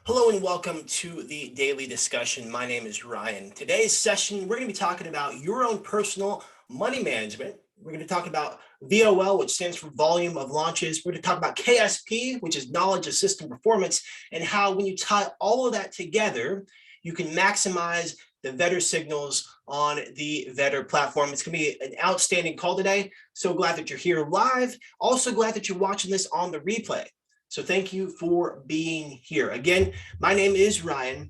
Hello and welcome to the daily discussion. My name is Ryan. Today's session, we're going to be talking about your own personal money management. We're going to talk about VOL, which stands for volume of launches. We're going to talk about KSP, which is knowledge of system performance, and how when you tie all of that together, you can maximize the Vetter signals on the Vetter platform. It's going to be an outstanding call today. So glad that you're here live. Also glad that you're watching this on the replay. So thank you for being here. Again, my name is Ryan.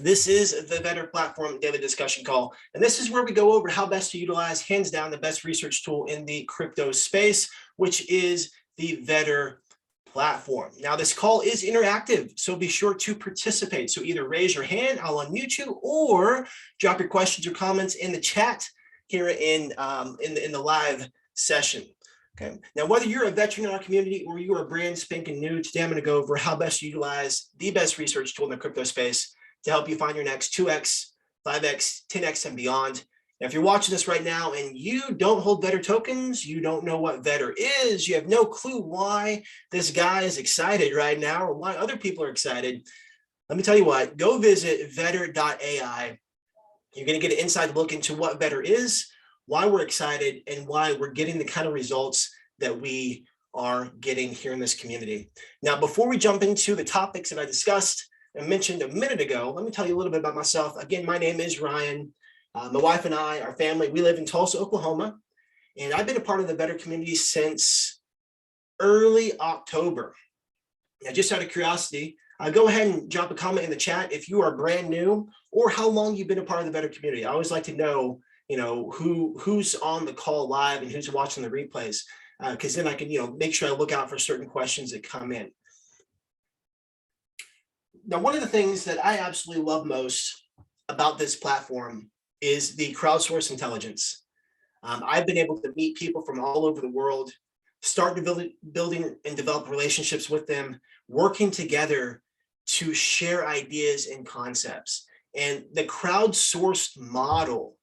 This is the Vetter Platform Daily Discussion Call. And this is where we go over how best to utilize, hands down, the best research tool in the crypto space, which is the Vetter platform. Now, this call is interactive, so be sure to participate. So either raise your hand, I'll unmute you, or drop your questions or comments in the chat here in the live session. Okay. Now, whether you're a veteran in our community or you are brand spanking new, today I'm going to go over how best to utilize the best research tool in the crypto space to help you find your next 2x, 5x, 10x, and beyond. Now, if you're watching this right now and you don't hold Vetter tokens, you don't know what Vetter is, you have no clue why this guy is excited right now or why other people are excited, let me tell you what, go visit vetter.ai. You're going to get an inside look into what Vetter is, why we're excited, and why we're getting the kind of results that we are getting here in this community. Now, before we jump into the topics that I discussed and mentioned a minute ago, let me tell you a little bit about myself. Again, my name is Ryan. My wife and I, our family, we live in Tulsa, Oklahoma, and I've been a part of the Vetter community since early October. Now, just out of curiosity, go ahead and drop a comment in the chat if you are brand new or how long you've been a part of the Vetter community. I always like to know who's on the call live and who's watching the replays, because then I can, make sure I look out for certain questions that come in. Now, one of the things that I absolutely love most about this platform is the crowdsource intelligence. I've been able to meet people from all over the world, start building and develop relationships with them, working together to share ideas and concepts. And the crowdsourced model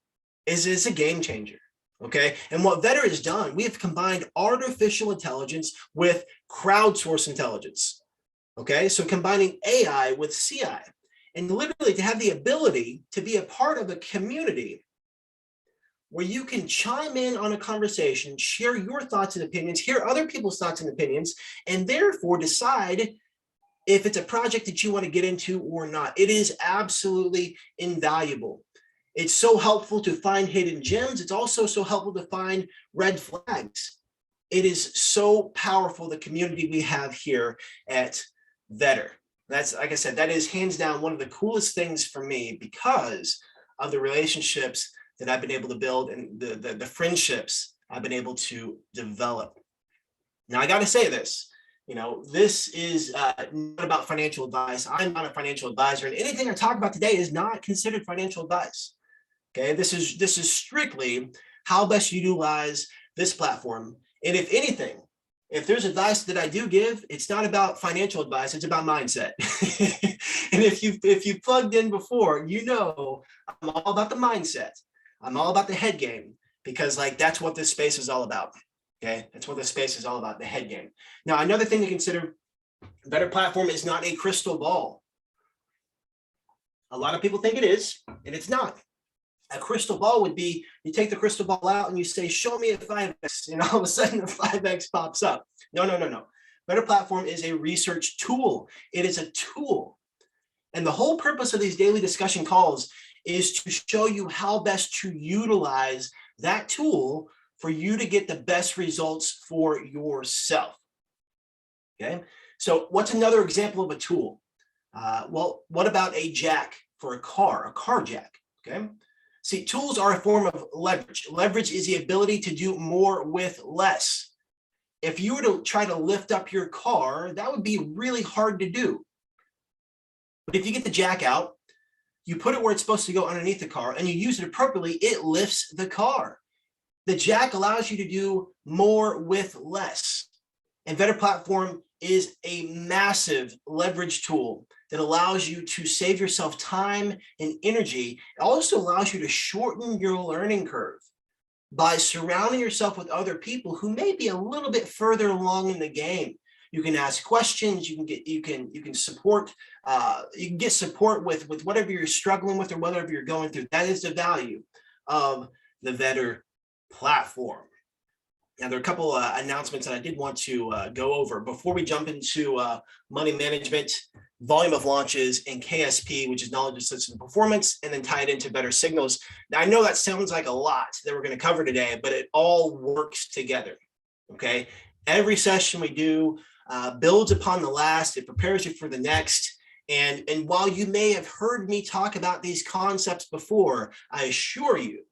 is a game changer, okay? And what Vetter has done, we have combined artificial intelligence with crowdsource intelligence, okay? So combining AI with CI, and literally to have the ability to be a part of a community where you can chime in on a conversation, share your thoughts and opinions, hear other people's thoughts and opinions, and therefore decide if it's a project that you want to get into or not. It is absolutely invaluable. It's so helpful to find hidden gems. It's also so helpful to find red flags. It is so powerful, the community we have here at Vetter. That's, like I said, that is hands down one of the coolest things for me because of the relationships that I've been able to build and the friendships I've been able to develop. Now, I got to say this, this is not about financial advice. I'm not a financial advisor, and anything I talk about today is not considered financial advice. Okay, this is strictly how best you utilize this platform. And if anything, if there's advice that I do give, it's not about financial advice, it's about mindset. And if you've plugged in before, I'm all about the mindset. I'm all about the head game, because that's what this space is all about. Okay, that's what this space is all about, the head game. Now, another thing to consider, Vetter platform is not a crystal ball. A lot of people think it is, and it's not. A crystal ball would be, you take the crystal ball out and you say, show me a 5X, and all of a sudden the 5X pops up. No. Vetter platform is a research tool. It is a tool. And the whole purpose of these daily discussion calls is to show you how best to utilize that tool for you to get the best results for yourself. Okay, so what's another example of a tool? Well, what about a jack for a car jack? Okay. See, tools are a form of leverage. Leverage is the ability to do more with less. If you were to try to lift up your car, that would be really hard to do. But if you get the jack out, you put it where it's supposed to go underneath the car, and you use it appropriately, it lifts the car. The jack allows you to do more with less. And Vetter platform is a massive leverage tool that allows you to save yourself time and energy. It also allows you to shorten your learning curve by surrounding yourself with other people who may be a little bit further along in the game. You can ask questions. You can support. You can get support with whatever you're struggling with or whatever you're going through. That is the value of the Vetter platform. Now, there are a couple announcements that I did want to go over before we jump into money management, volume of launches, and KSP, which is knowledge assisted performance, and then tie it into better signals. Now, I know that sounds like a lot that we're going to cover today, but it all works together. Okay. Every session we do builds upon the last. It prepares you for the next. And while you may have heard me talk about these concepts before, I assure you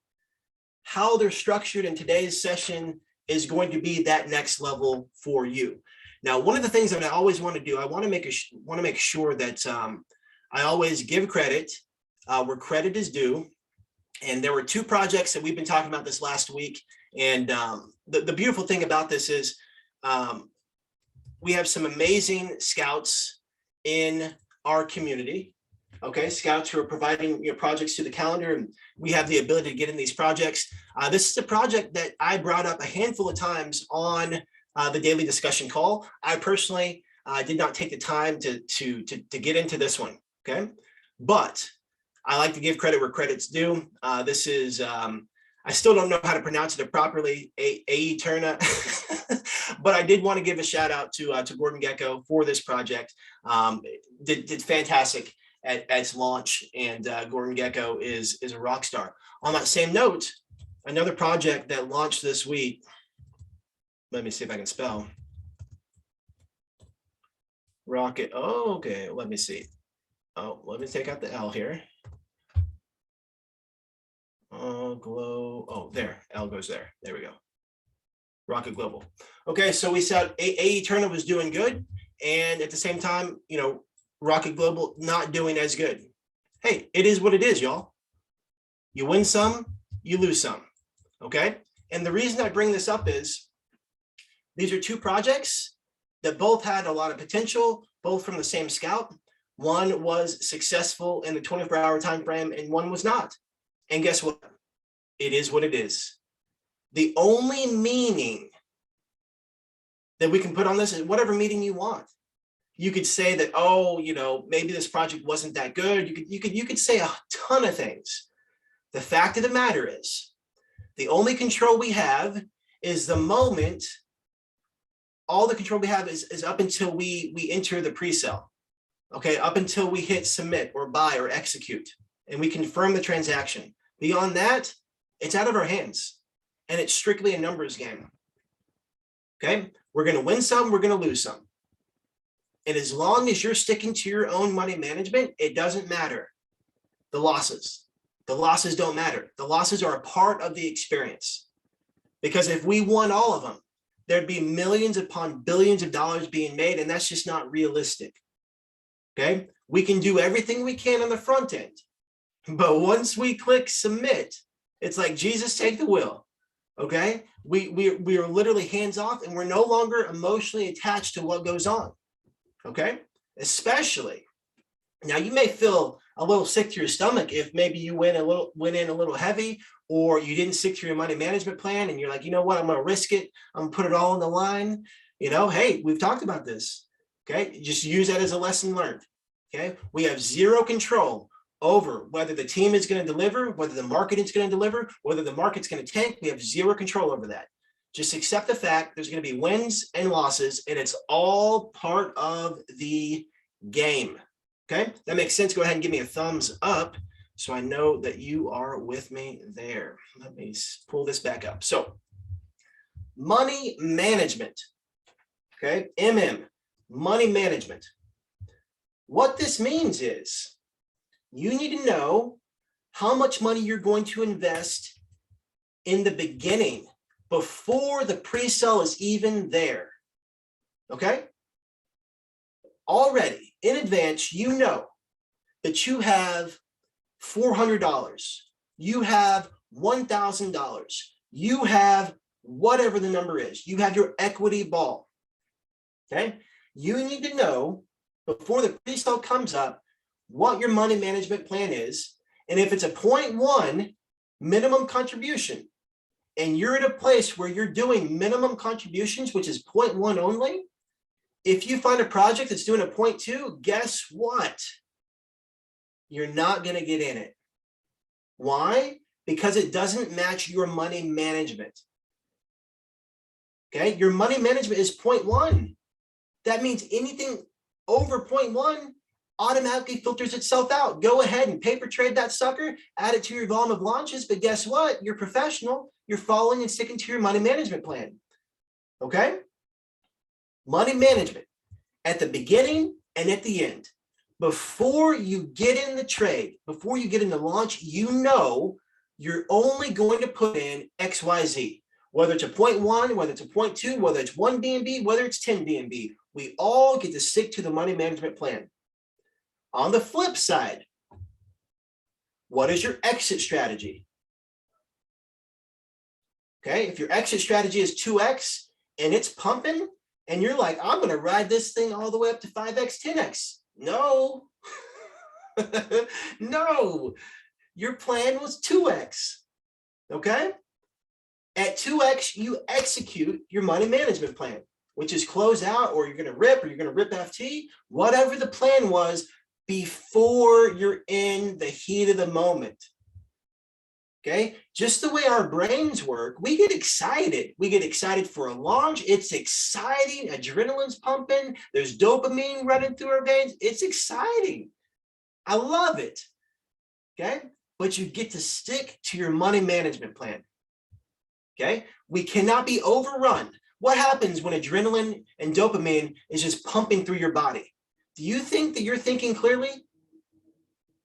how they're structured in today's session is going to be that next level for you. Now, one of the things that I always want to do, I want to make sure that I always give credit where credit is due. And there were two projects that we've been talking about this last week. And the beautiful thing about this is we have some amazing scouts in our community. Okay, scouts who are providing projects to the calendar, and we have the ability to get in these projects. This is a project that I brought up a handful of times on the daily discussion call. I personally did not take the time to get into this one. Okay, but I like to give credit where credit's due. This is I still don't know how to pronounce it properly, Turna, but I did want to give a shout out to Gordon Gecko for this project. Did fantastic at its launch, and Gordon Gecko is a rock star. On that same note, another project that launched this week, let me see if I can spell. Rocket, oh, okay, let me see. Oh, let me take out the L here. There, L goes there. There we go. Rocket Global. Okay, so we said AE Turner was doing good, and at the same time, Rocket Global not doing as good. Hey, it is what it is, y'all. You win some, you lose some. Okay, and the reason I bring this up is these are two projects that both had a lot of potential, both from the same scout. One was successful in the 24-hour time frame, and one was not. And guess what? It is what it is. The only meaning that we can put on this is whatever meaning you want. You could say that, oh, maybe this project wasn't that good. You could say a ton of things. The fact of the matter is, the only control we have is the moment. All the control we have is up until we enter the pre-sale. Okay, up until we hit submit or buy or execute, and we confirm the transaction. Beyond that, it's out of our hands, and it's strictly a numbers game. Okay, we're going to win some, we're going to lose some. And as long as you're sticking to your own money management, it doesn't matter. The losses don't matter. The losses are a part of the experience. Because if we won all of them, there'd be millions upon billions of dollars being made, and that's just not realistic. Okay, we can do everything we can on the front end, but once we click submit, it's like, Jesus, take the wheel. Okay, we are literally hands off, and we're no longer emotionally attached to what goes on. Okay, especially now, you may feel a little sick to your stomach if maybe you went in a little heavy, or you didn't stick to your money management plan, and you're like, you know what, I'm going to risk it. I'm going to put it all on the line. Hey, we've talked about this. Okay, just use that as a lesson learned. Okay, we have zero control over whether the team is going to deliver, whether the market is going to deliver, whether the market's going to tank. We have zero control over that. Just accept the fact there's going to be wins and losses, and it's all part of the game. Okay, that makes sense. Go ahead and give me a thumbs up so I know that you are with me there. Let me pull this back up. So, money management. Okay, money management. What this means is you need to know how much money you're going to invest in the beginning before the pre-sale is even there. Okay? Already in advance, you know that you have $400, you have $1,000, you have whatever the number is, you have your equity ball. Okay? You need to know before the pre-sale comes up what your money management plan is. And if it's a 0.1 minimum contribution, and you're at a place where you're doing minimum contributions, which is 0.1 only, If you find a project that's doing a 0.2, guess what? You're not going to get in it. Why? Because it doesn't match your money management. Okay, your money management is 0.1. That means anything over 0.1 automatically filters itself out. Go ahead and paper trade that sucker, add it to your volume of launches, but guess what? You're professional. You're following and sticking to your money management plan. Okay? Money management at the beginning and at the end. Before you get in the trade, before you get in the launch, you know you're only going to put in XYZ. Whether it's a 0.1, whether it's a 0.2, whether it's 1 BNB, whether it's 10 BNB, we all get to stick to the money management plan. On the flip side, what is your exit strategy? Okay, if your exit strategy is 2x and it's pumping, and you're like, I'm going to ride this thing all the way up to 5x, 10x. No, no, your plan was 2x. Okay. At 2x, you execute your money management plan, which is close out, or you're going to rip, or you're going to RIPFT, whatever the plan was before you're in the heat of the moment. Okay, just the way our brains work, we get excited. We get excited for a launch. It's exciting. Adrenaline's pumping. There's dopamine running through our veins. It's exciting. I love it. Okay, but you get to stick to your money management plan. Okay, we cannot be overrun. What happens when adrenaline and dopamine is just pumping through your body? Do you think that you're thinking clearly?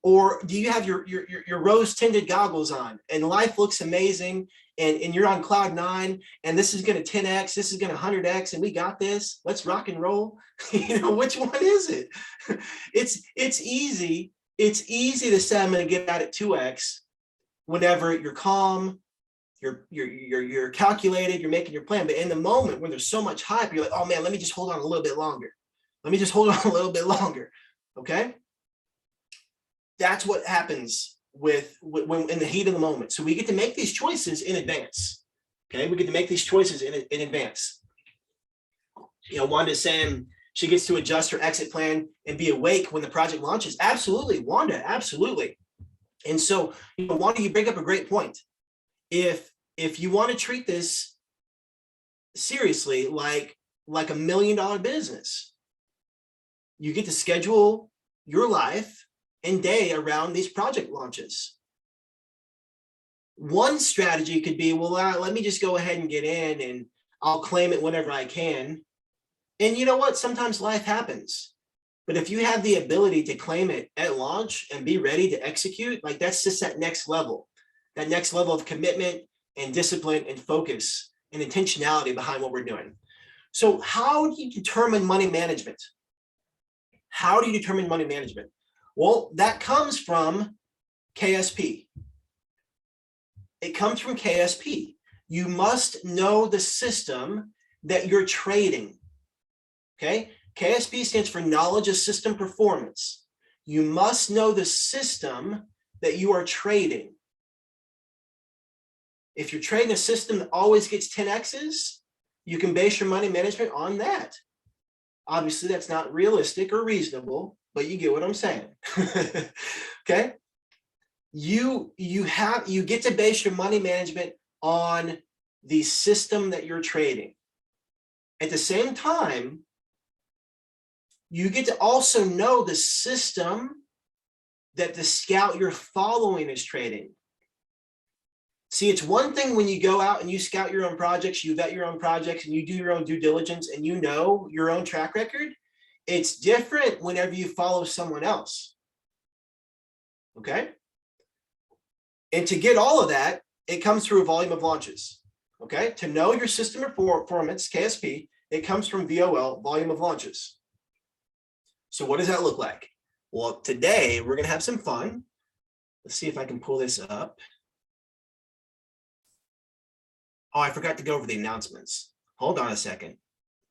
Or do you have your rose-tinted goggles on and life looks amazing and you're on cloud 9 and this is going to 10x, this is going to 100x, and we got this, let's rock and roll? You know, which one is it? It's easy. It's easy to say I'm going to get out at 2x whenever you're calm, you're calculated, you're making your plan. But in the moment when there's so much hype, you're like, oh man, let me just hold on a little bit longer. Let me just hold on a little bit longer. Okay. That's what happens when in the heat of the moment. So we get to make these choices in advance. Okay, we get to make these choices in advance. You know, Wanda's saying she gets to adjust her exit plan and be awake when the project launches. Absolutely, Wanda, absolutely. And so, you know, Wanda, you bring up a great point. If you want to treat this seriously, like $1 million business, you get to schedule your life and day around these project launches. One strategy could be, well, let me just go ahead and get in and I'll claim it whenever I can. And you know what? Sometimes life happens. But if you have the ability to claim it at launch and be ready to execute, like that's just that next level of commitment and discipline and focus and intentionality behind what we're doing. So how do you determine money management? How do you determine money management? Well, that comes from KSP. It comes from KSP. You must know the system that you're trading. Okay? KSP stands for Knowledge of System Performance. You must know the system that you are trading. If you're trading a system that always gets 10Xs, you can base your money management on that. Obviously, that's not realistic or reasonable, but you get what I'm saying. Okay, you get to base your money management on the system that you're trading. At the same time, you get to also know the system that the scout you're following is trading. See, it's one thing when you go out and you scout your own projects, you vet your own projects, and you do your own due diligence, and you know your own track record. It's different whenever you follow someone else. Okay? And to get all of that, it comes through a volume of launches. Okay? To know your system performance, KSP, it comes from VOL, volume of launches. So what does that look like? Well, today we're going to have some fun. Let's see if I can pull this up. Oh, I forgot to go over the announcements. Hold on a second.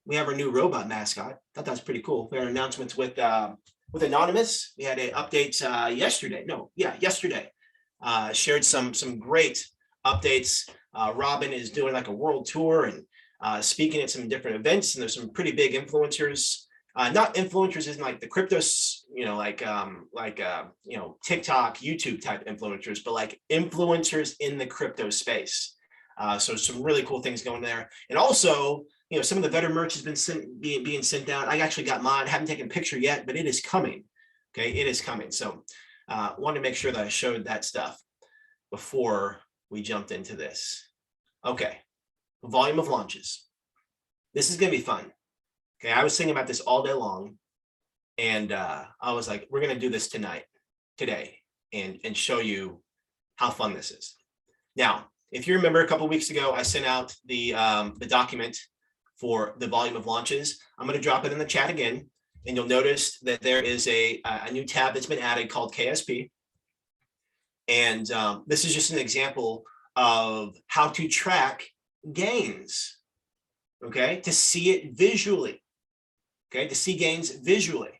We have our new robot mascot. Thought that was pretty cool. We had announcements with Anonymous. We had updates yesterday. Yesterday. Shared some great updates. Robin is doing like a world tour, and speaking at some different events, and there's some pretty big influencers. Not influencers in like the cryptos, TikTok, YouTube type influencers, but like influencers in the crypto space. So some really cool things going there. And also, some of the Vetter merch has been being sent out. I actually got mine. I haven't taken a picture yet, but it is coming. Okay, it is coming. So wanted to make sure that I showed that stuff before we jumped into this. Okay, volume of launches. This is going to be fun. Okay, I was thinking about this all day long, and I was like, we're going to do this today, and show you how fun this is. Now, if you remember a couple of weeks ago, I sent out the document for the volume of launches. I'm going to drop it in the chat again, and you'll notice that there is a new tab that's been added called KSP. And this is just an example of how to track gains, okay, to see it visually, okay, to see gains visually.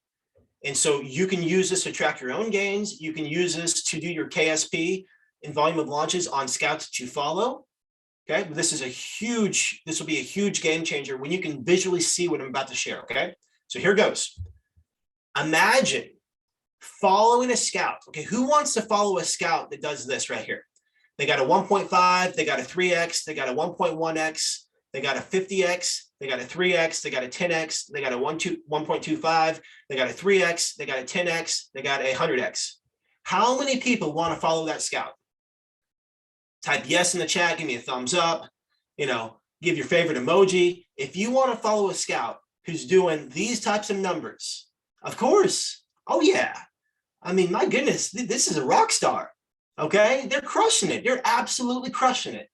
And so you can use this to track your own gains. You can use this to do your KSP and volume of launches on scouts that you follow. Okay, this will be a huge game changer when you can visually see what I'm about to share. Okay, so here goes. Imagine following a scout. Okay, who wants to follow a scout that does this right here? They got a 1.5, they got a 3x, they got a 1.1x, they got a 50x, they got a 3x, they got a 10x, they got a 1.25, they got a 3x, they got a 10x, they got a 100x. How many people want to follow that scout? Type yes in the chat, give me a thumbs up, give your favorite emoji. If you want to follow a scout who's doing these types of numbers, of course. Oh yeah. I mean, my goodness, this is a rock star. Okay, they're crushing it. They're absolutely crushing it.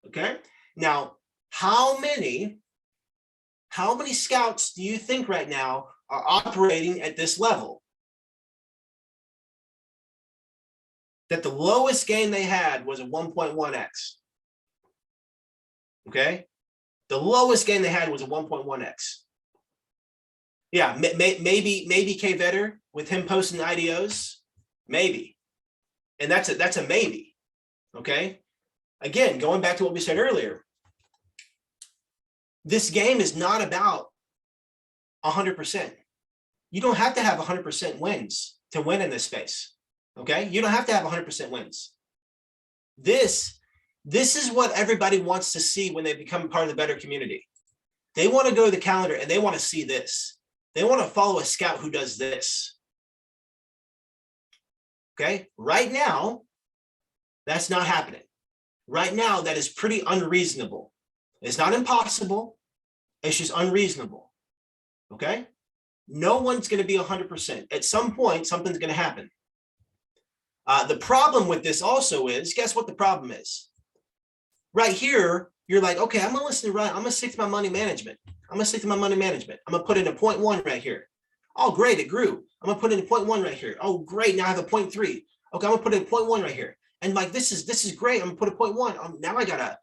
Okay, now how many scouts do you think right now are operating at this level? That the lowest gain they had was a 1.1x. Okay, the lowest gain they had was a 1.1x. Yeah, maybe K Vetter with him posting IDOs, maybe. And that's a maybe, okay? Again, going back to what we said earlier, this game is not about 100%. You don't have to have 100% wins to win in this space, okay? You don't have to have 100% wins. This is what everybody wants to see when they become part of the Vetter community. They want to go to the calendar and they want to see this. They want to follow a scout who does this. Okay, right now, that's not happening. Right now, that is pretty unreasonable. It's not impossible. It's just unreasonable. Okay, no one's going to be 100%. At some point, something's going to happen. The problem with this also is, guess what the problem is? Right here, you're like, okay, I'm going to listen to Ryan. I'm going to stick to my money management. I'm going to put in a 0.1 right here. Oh, great, it grew. I'm going to put in a 0.1 right here. Oh, great, now I have a 0.3. Okay, I'm going to put in a 0.1 right here. And like, this is great. I'm going to put a 0.1. Now I got a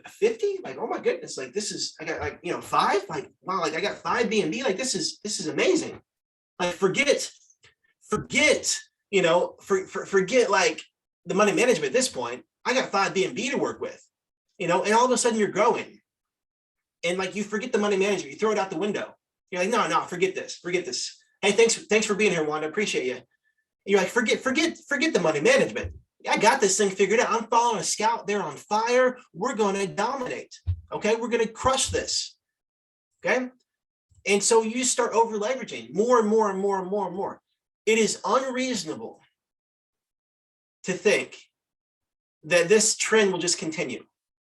50. Like, oh my goodness, like I got 5. Like, wow, like I got 5 B&B. Like, this is amazing. Like, forget like the money management at this point. I got 5 B&B to work with, and all of a sudden you're growing. And like, you forget the money management, you throw it out the window. You're like, no, forget this. Hey, thanks for being here, Wanda. Appreciate you. You're like, forget the money management. I got this thing figured out. I'm following a scout. They're on fire. We're going to dominate. Okay, we're going to crush this. Okay, and so you start over leveraging more and more and more and more and more. It is unreasonable to think that this trend will just continue.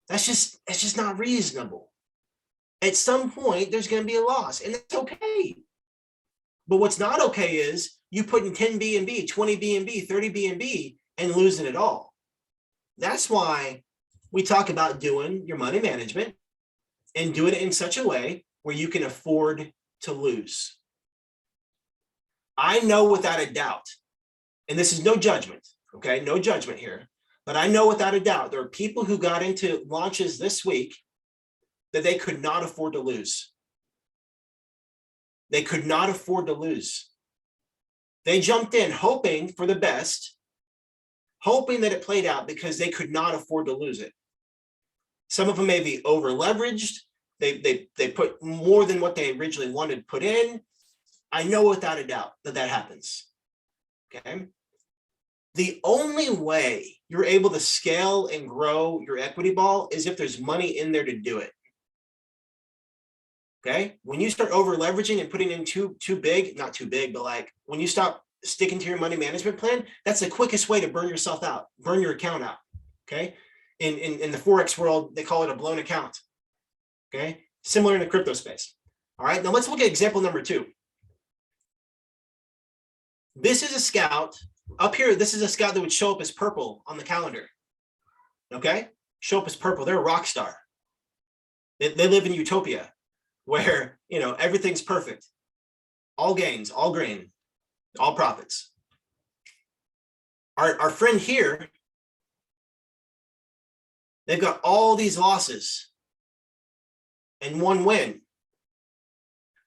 It's just not reasonable. At some point, there's going to be a loss, and that's okay. But what's not okay is you putting 10 B&B, 20 B&B, 30 B&B, and losing it all. That's why we talk about doing your money management and doing it in such a way where you can afford to lose. I know without a doubt, and this is no judgment, okay? No judgment here, but I know without a doubt there are people who got into launches this week that they could not afford to lose. They could not afford to lose. They jumped in hoping for the best, hoping that it played out because they could not afford to lose it. Some of them may be over leveraged. They put more than what they originally wanted to put in. I know without a doubt that that happens. Okay. The only way you're able to scale and grow your equity ball is if there's money in there to do it. Okay. When you start over leveraging and putting in too big, not too big, but like when you stop sticking to your money management plan, that's the quickest way to burn yourself out, burn your account out. Okay. In the Forex world, they call it a blown account. Okay. Similar in the crypto space. All right. Now let's look at example number 2. This is a scout up here. This is a scout that would show up as purple on the calendar. Okay. Show up as purple. They're a rock star. They live in utopia where, you know, everything's perfect. All gains, all grain, all profits. Our friend here, they've got all these losses and 1 win. I'm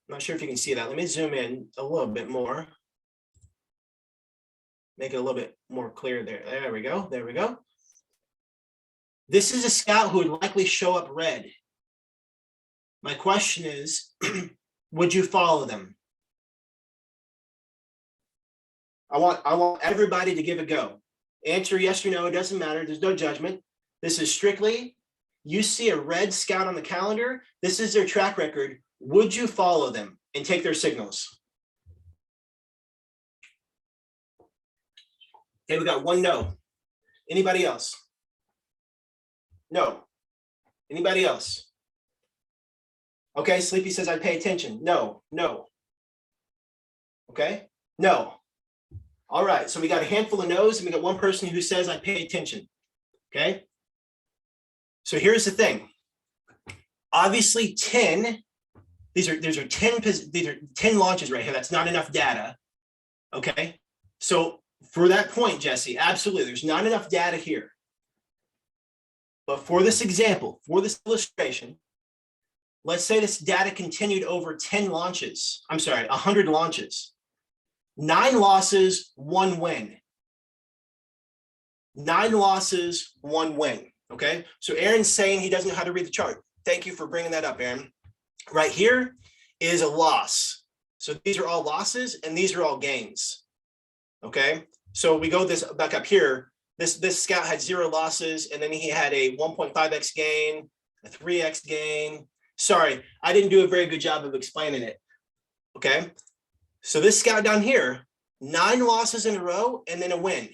not sure if you can see that. Let me zoom in a little bit more. Make it a little bit more clear there. There we go. There we go. This is a scout who would likely show up red. My question is, would you follow them? I want everybody to give a go. Answer yes or no. It doesn't matter. There's no judgment. This is strictly, you see a red scout on the calendar. This is their track record. Would you follow them and take their signals? Okay, we got 1 no. Anybody else? No. Anybody else? Okay, Sleepy says I pay attention. No, no. Okay, no. All right, so we got a handful of no's and we got 1 person who says I pay attention. Okay. So here's the thing. Obviously 10, these are 10 launches right here. That's not enough data. Okay. So for that point, Jesse, absolutely, there's not enough data here. But for this example, for this illustration, let's say this data continued over 10 launches. I'm sorry, 100 launches. 9 losses, 1 win. 9 losses, 1 win. Okay, so Aaron's saying he doesn't know how to read the chart. Thank you for bringing that up, Aaron. Right here is a loss. So these are all losses and these are all gains. Okay, so we go this back up here. This scout had 0 losses, and then he had a 1.5x gain, a 3x gain. Sorry, I didn't do a very good job of explaining it. Okay, so this scout down here, 9 losses in a row and then a win.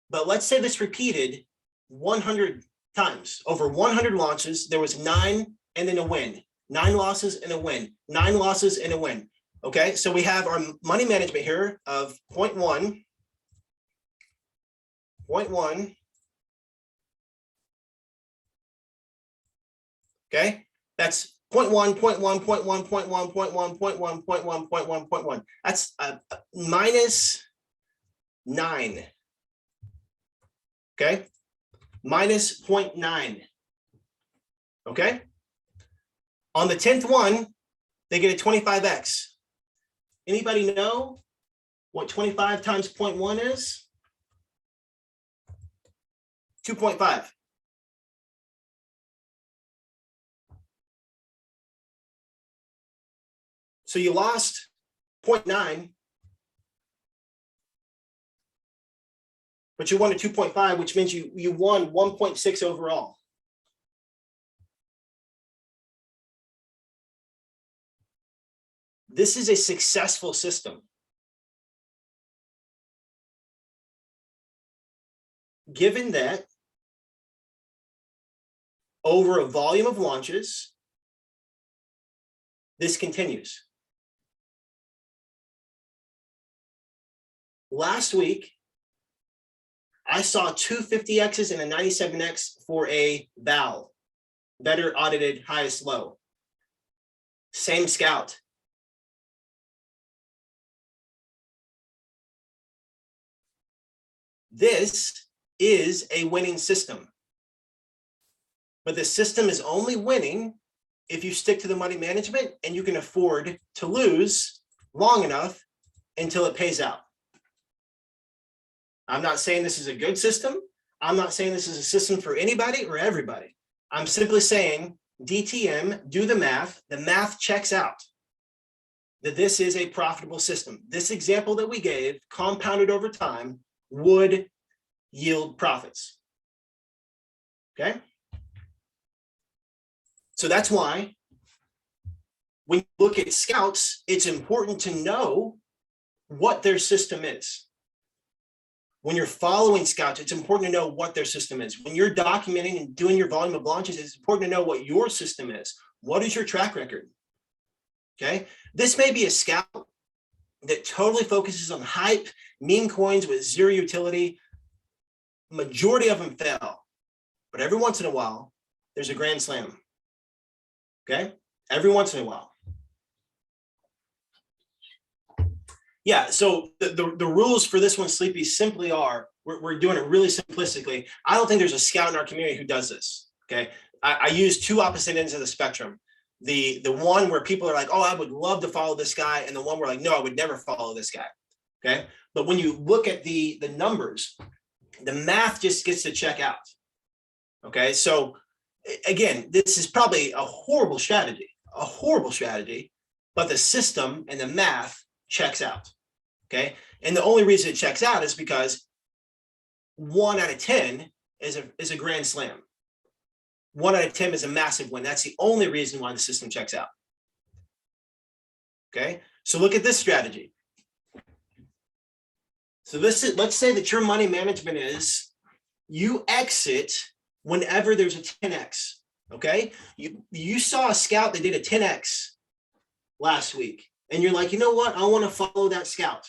But let's say this repeated 100 times. Over 100 launches, there was 9 and then a win. 9 losses and a win. 9 losses and a win. Okay, so we have our money management here of 0.1. 0.1. Okay, that's 0.1, 0.1, 0.1, 0.1, 0.1, 0.1, 0.1, 0.1, 0.1. That's minus 9. Okay, minus 0.9. Okay, on the 10th one, they get a 25x. Anybody know what 25 times 0.1 is? 2.5. So you lost 0.9, but you won a 2.5, which means you won 1.6 overall. This is a successful system. Given that over a volume of launches, this continues. Last week, I saw 2 50Xs and a 97X for a VAL, better audited highest low. Same scout. This is a winning system. But the system is only winning if you stick to the money management and you can afford to lose long enough until it pays out. I'm not saying this is a good system. I'm not saying this is a system for anybody or everybody. I'm simply saying DTM, do the math checks out that this is a profitable system. This example that we gave, compounded over time, would yield profits. Okay? So that's why when you look at scouts, it's important to know what their system is. When you're following scouts, it's important to know what their system is. When you're documenting and doing your volume of launches, it's important to know what your system is. What is your track record? Okay, this may be a scout that totally focuses on hype, meme coins with zero utility. Majority of them fail, but every once in a while, there's a grand slam. Okay, every once in a while. Yeah, so the rules for this one, Sleepy, simply are, we're doing it really simplistically. I don't think there's a scout in our community who does this, okay? I use two opposite ends of the spectrum. The one where people are like, oh, I would love to follow this guy, and the one where like, no, I would never follow this guy, okay? But when you look at the numbers, the math just gets to check out, okay? So again, this is probably a horrible strategy, but the system and the math checks out. Okay, and the only reason it checks out is because 1 out of 10 is a grand slam. 1 out of 10 is a massive win. That's the only reason why the system checks out. Okay, so look at this strategy. So this is, let's say that your money management is you exit whenever there's a 10x. Okay, you saw a scout that did a 10x last week, and you're like, you know what? I want to follow that scout.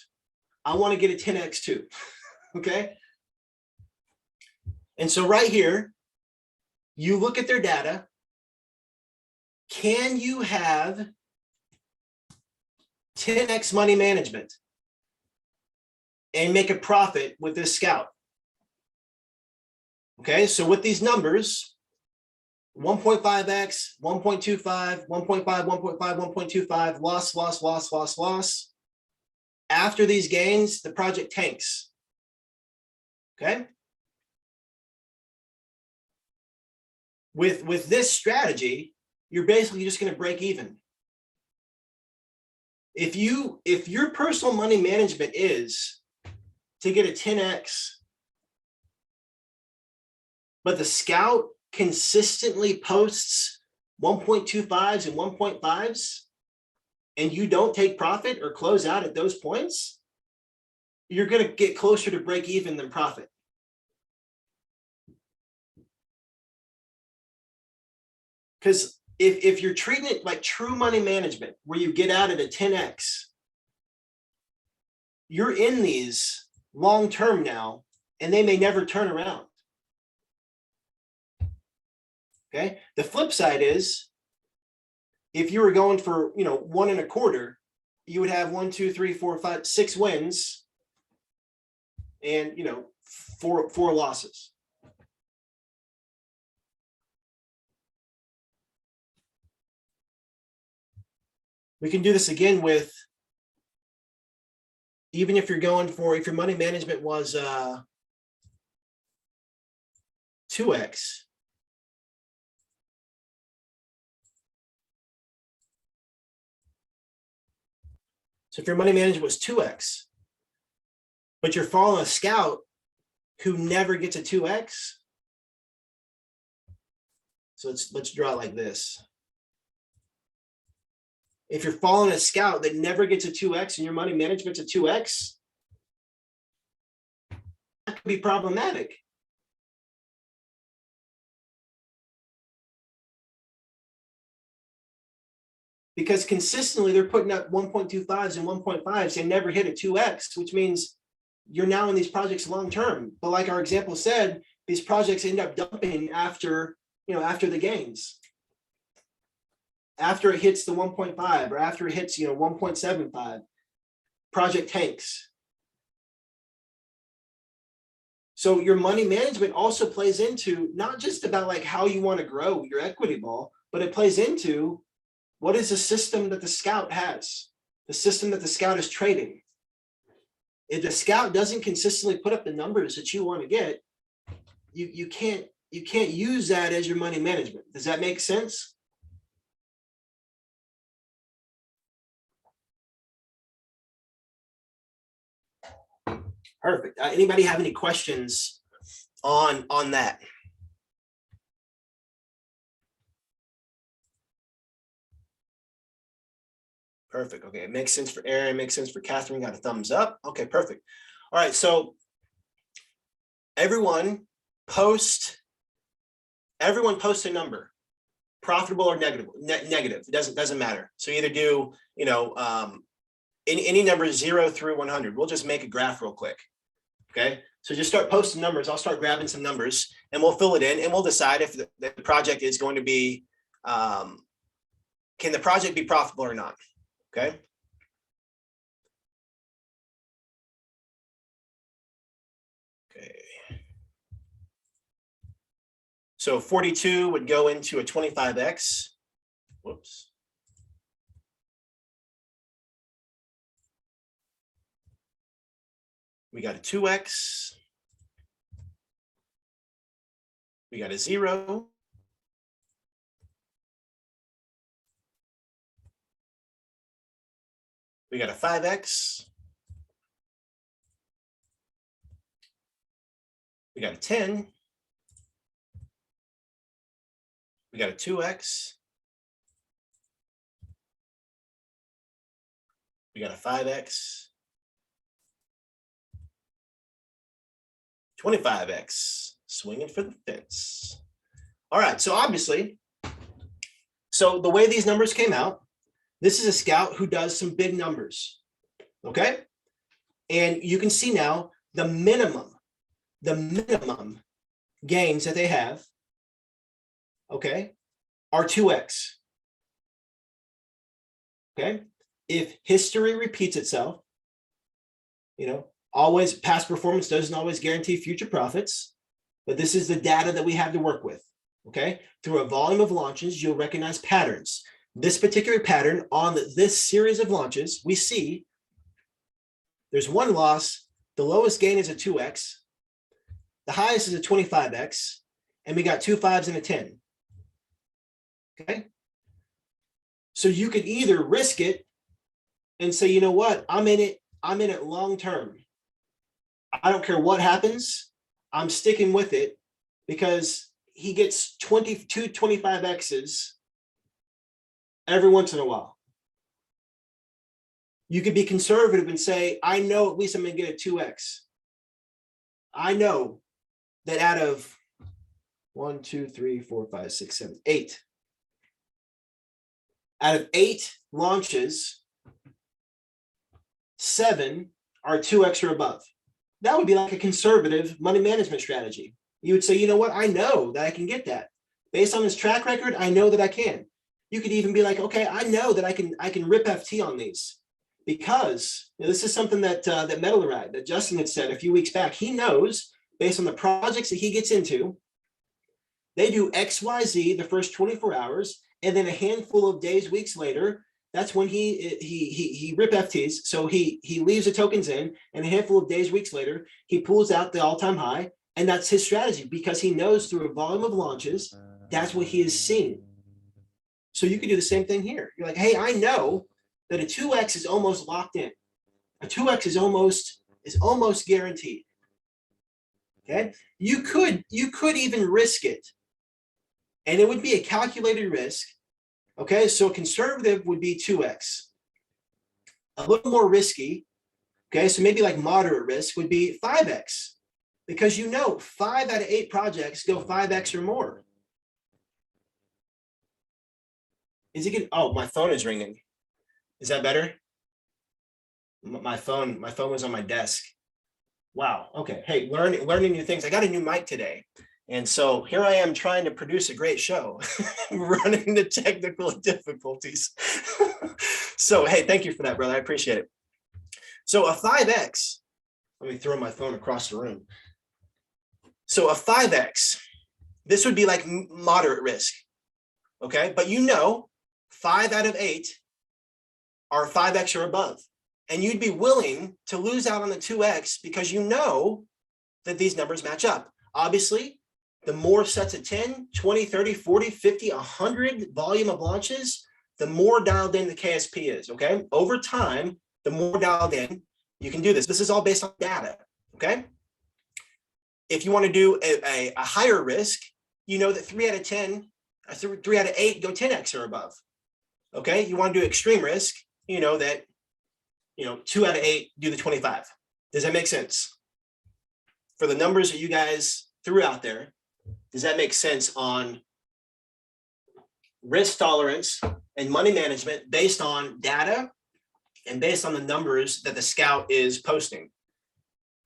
I want to get a 10x too. Okay. And so right here, you look at their data. Can you have 10x money management and make a profit with this scout? Okay. So with these numbers, 1.5x, 1.25, 1.5, 1.5, 1.25, loss. After these gains, the project tanks. Okay. With this strategy, you're basically just going to break even. If your personal money management is to get a 10x, but the scout consistently posts 1.25s and 1.5s, and you don't take profit or close out at those points, you're going to get closer to break even than profit. Because if you're treating it like true money management, where you get out at a 10x, you're in these long term now, and they may never turn around. Okay. The flip side is, if you were going for 1.25, you would have 1, 2, 3, 4, 5, 6 wins, and 4 losses. We can do this again with, even if you're going for, if your money management was 2x. So if your money management was 2x, but you're following a scout who never gets a 2x. So let's draw it like this. If you're following a scout that never gets a 2x and your money management's a 2x, that could be problematic. Because consistently they're putting up 1.25s and 1.5s and never hit a 2x, which means you're now in these projects long term. But like our example said, these projects end up dumping after the gains. After it hits the 1.5 or after it hits 1.75, project tanks. So your money management also plays into not just about like how you want to grow your equity ball, but it plays into what is the system that the scout has, the system that the scout is trading. If the scout doesn't consistently put up the numbers that you want to get, you can't use that as your money management. Does that make sense? Perfect. Anybody have any questions on that? Perfect. Okay, it makes sense for Aaron, makes sense for Catherine, got a thumbs up. Okay, perfect. All right, so everyone post a number, profitable or negative. It doesn't matter. So either do, you know, any number 0 through 100. We'll just make a graph real quick. Okay, so just start posting numbers. I'll start grabbing some numbers and we'll fill it in and we'll decide if the project is going to be, can the project be profitable or not? Okay. Okay. So 42 would go into a 25x. Whoops. We got a 2x. We got a 0. We got a 5x. We got a 10. We got a 2x. We got a 5x. 25x, swinging for the fence. All right, so obviously, so the way these numbers came out, this is a scout who does some big numbers, okay? And you can see now the minimum gains that they have, okay, are 2x, okay? If history repeats itself, you know, always past performance doesn't always guarantee future profits, but this is the data that we have to work with, okay? Through a volume of launches, you'll recognize patterns. This particular pattern on this series of launches, we see there's one loss, the lowest gain is a 2x, the highest is a 25x, and we got 2 5s and a 10, okay? So you could either risk it and say, you know what, I'm in it long term. I don't care what happens, I'm sticking with it because he gets 22 25x's every once in a while. You could be conservative and say, I know at least I'm going to get a 2x. I know that out of 1, 2, 3, 4, 5, 6, 7, 8, out of 8 launches, 7 are 2x or above. That would be like a conservative money management strategy. You would say, you know what, I know that I can get that. Based on his track record, I know that I can. You could even be like, okay, I know that I can RIPFT on these because this is something that that Justin had said a few weeks back. He knows based on the projects that he gets into, they do XYZ the first 24 hours, and then a handful of days, weeks later, that's when he RIPFTs. So he leaves the tokens in, and a handful of days, weeks later, he pulls out the all-time high, and that's his strategy because he knows through a volume of launches, that's what he is seeing. So you can do the same thing here. You're like, hey, I know that a 2x is almost locked in. A 2x is almost guaranteed. Okay, you could even risk it, and it would be a calculated risk. Okay, so conservative would be 2x. A little more risky, okay, so maybe like moderate risk would be 5x, because you know 5 out of 8 projects go 5x or more. Is it good? Oh, my phone is ringing. Is that better? My phone was on my desk. Wow. Okay. Hey, learning new things. I got a new mic today. And so here I am trying to produce a great show, running into technical difficulties. So, hey, thank you for that, brother. I appreciate it. So a 5x, let me throw my phone across the room. So a 5x, this would be like moderate risk. Okay. But you know, 5 out of 8 are 5x or above. And you'd be willing to lose out on the 2x because you know that these numbers match up. Obviously, the more sets of 10, 20, 30, 40, 50, 100 volume of launches, the more dialed in the KSP is, okay? Over time, the more dialed in, you can do this. This is all based on data, okay? If you want to do a higher risk, you know that 3 out of 10, 3 out of 8 go 10x or above, okay? You want to do extreme risk, you know that, 2 out of 8 do the 25. Does that make sense? For the numbers that you guys threw out there, does that make sense on risk tolerance and money management based on data and based on the numbers that the scout is posting?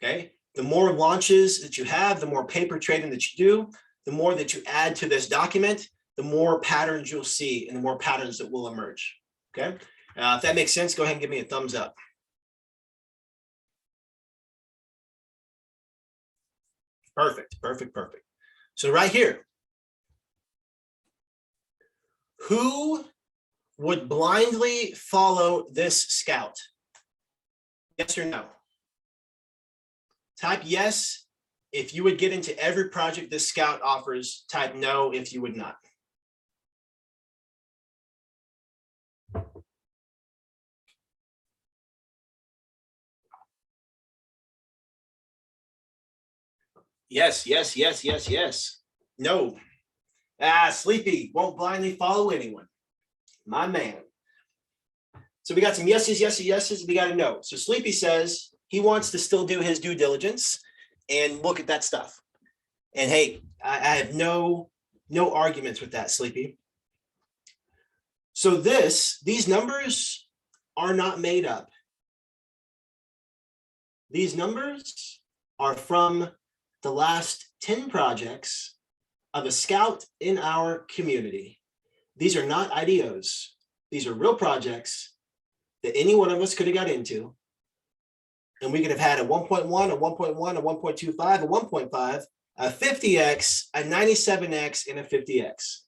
Okay. The more launches that you have, the more paper trading that you do, the more that you add to this document, the more patterns you'll see and the more patterns that will emerge. Okay. If that makes sense, go ahead and give me a thumbs up. Perfect, perfect, perfect. So right here, who would blindly follow this scout? Yes or no? Type yes if you would get into every project this scout offers. Type no if you would not. Yes, yes, yes, yes, yes. No. Sleepy won't blindly follow anyone. My man. So we got some yeses, yeses, yeses. We got a no. So Sleepy says he wants to still do his due diligence and look at that stuff. And hey, I have no arguments with that, Sleepy. So these numbers are not made up. These numbers are from the last 10 projects of a scout in our community. These are not IDOs. These are real projects that any one of us could have got into. And we could have had a 1.1, a 1.1, a 1.25, a 1.5, a 50x, a 97x, and a 50x.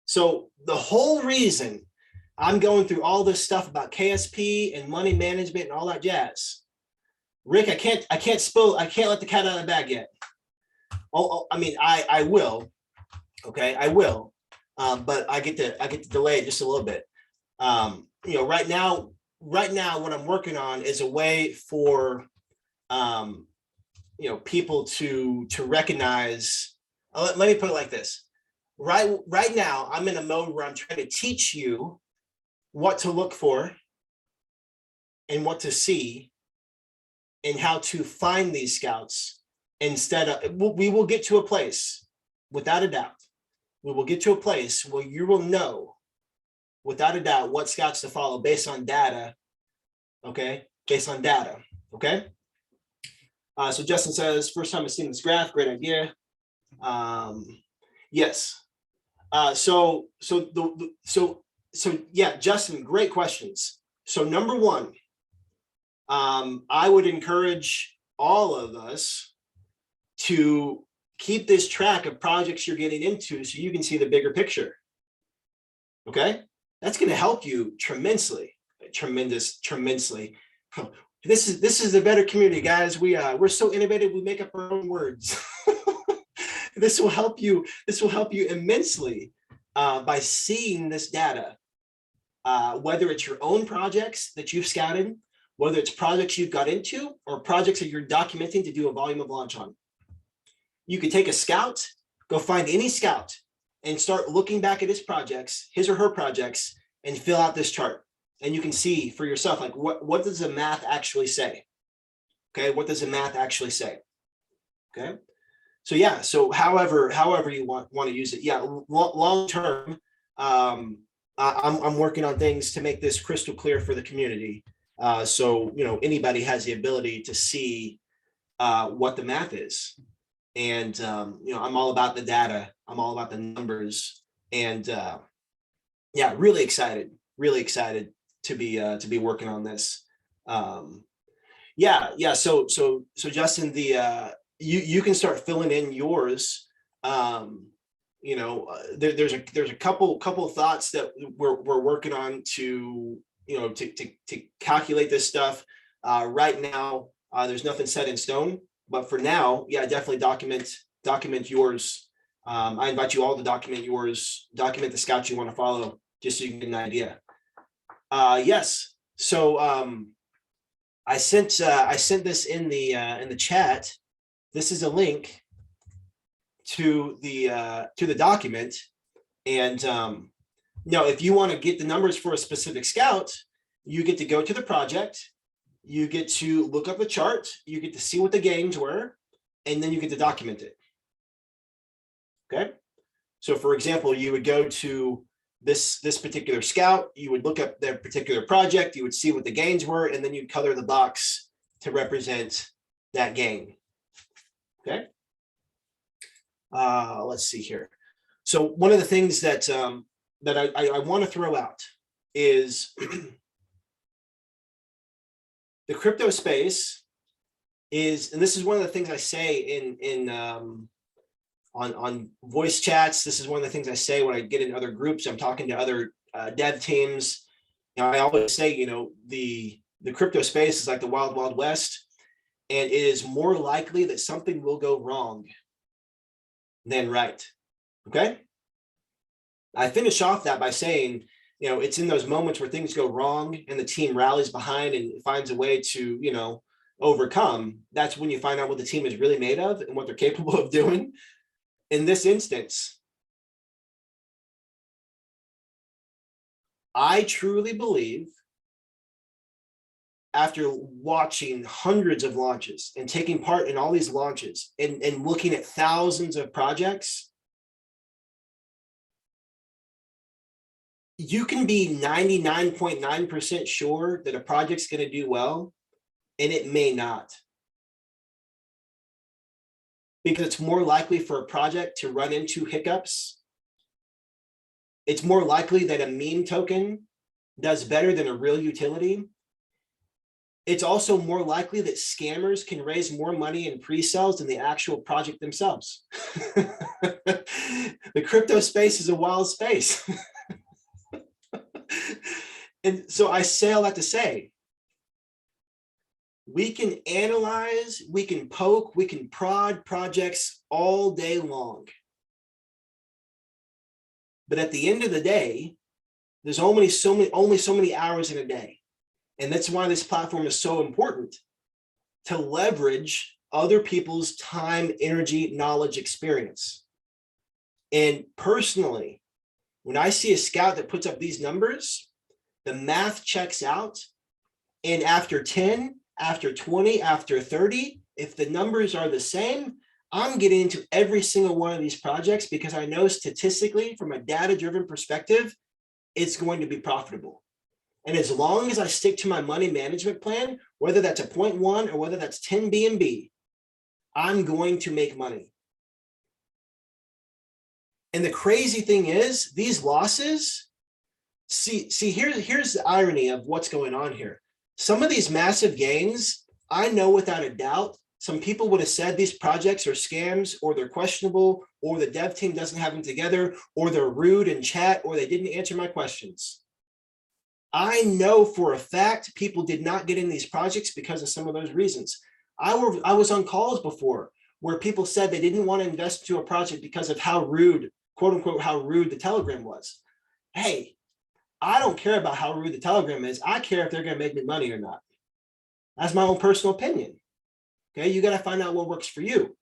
So the whole reason I'm going through all this stuff about KSP and money management and all that jazz, Rick, I can't let the cat out of the bag yet. I will. Okay, I will. But I get to delay it just a little bit. Right now what I'm working on is a way for people to recognize. Let me put it like this. Right now I'm in a mode where I'm trying to teach you what to look for and what to see and how to find these scouts instead of, we will get to a place, without a doubt, we will get to a place where you will know, without a doubt, what scouts to follow based on data, okay? Based on data, okay? So Justin says, first time I've seen this graph, great idea. Yes. So yeah, Justin, great questions. So number one, I would encourage all of us to keep this track of projects you're getting into so you can see the bigger picture. Okay, that's going to help you tremendously. This is a better community, guys. We're so innovative. We make up our own words. This will help you immensely by seeing this data, whether it's your own projects that you've scouted, whether it's projects you've got into or projects that you're documenting to do a volume of launch on. You could take a scout, go find any scout and start looking back at his or her projects, and fill out this chart. And you can see for yourself, like what does the math actually say? Okay, what does the math actually say? Okay, so yeah, so however you want to use it. Yeah, long term, I'm working on things to make this crystal clear for the community. So anybody has the ability to see what the math is. And I'm all about the data. I'm all about the numbers. And yeah, really excited to be working on this. Yeah. So Justin, you can start filling in yours. There's a couple of thoughts that we're working on to calculate this stuff. Right now, there's nothing set in stone. But for now, yeah, definitely document yours. I invite you all to document yours, document the scouts you want to follow, just so you can get an idea. Yes. So I sent this in the chat. This is a link to the document, and if you want to get the numbers for a specific scout, you get to go to the project, you get to look up the chart, you get to see what the gains were, and then you get to document it. Okay, so for example, you would go to this particular scout, you would look up their particular project, you would see what the gains were, and then you'd color the box to represent that gain. Okay. Let's see here. So one of the things that I want to throw out is the crypto space is, and this is one of the things I say on voice chats. This is one of the things I say when I get in other groups. I'm talking to other dev teams. I always say, the crypto space is like the wild, wild west, and it is more likely that something will go wrong than right. Okay. I finish off that by saying, it's in those moments where things go wrong and the team rallies behind and finds a way to, overcome. That's when you find out what the team is really made of and what they're capable of doing. In this instance, I truly believe, after watching hundreds of launches and taking part in all these launches and looking at thousands of projects, you can be 99.9% sure that a project's going to do well, and it may not. Because it's more likely for a project to run into hiccups. It's more likely that a meme token does better than a real utility. It's also more likely that scammers can raise more money in pre-sales than the actual project themselves. The crypto space is a wild space. And so I say all that to say, we can analyze, we can poke, we can prod projects all day long. But at the end of the day, there's only so many hours in a day. And that's why this platform is so important, to leverage other people's time, energy, knowledge, experience. And personally, when I see a scout that puts up these numbers, the math checks out. And after 10, after 20, after 30, if the numbers are the same, I'm getting into every single one of these projects because I know statistically, from a data-driven perspective, it's going to be profitable. And as long as I stick to my money management plan, whether that's a 0.1 or whether that's 10 BNB, I'm going to make money. And the crazy thing is, these losses, here's the irony of what's going on here. Some of these massive gains, I know without a doubt, some people would have said these projects are scams, or they're questionable, or the dev team doesn't have them together, or they're rude in chat, or they didn't answer my questions. I know for a fact people did not get in these projects because of some of those reasons. I was on calls before where people said they didn't want to invest into a project because of how rude, quote unquote, how rude the Telegram was. Hey, I don't care about how rude the Telegram is. I care if they're going to make me money or not. That's my own personal opinion. Okay, you got to find out what works for you.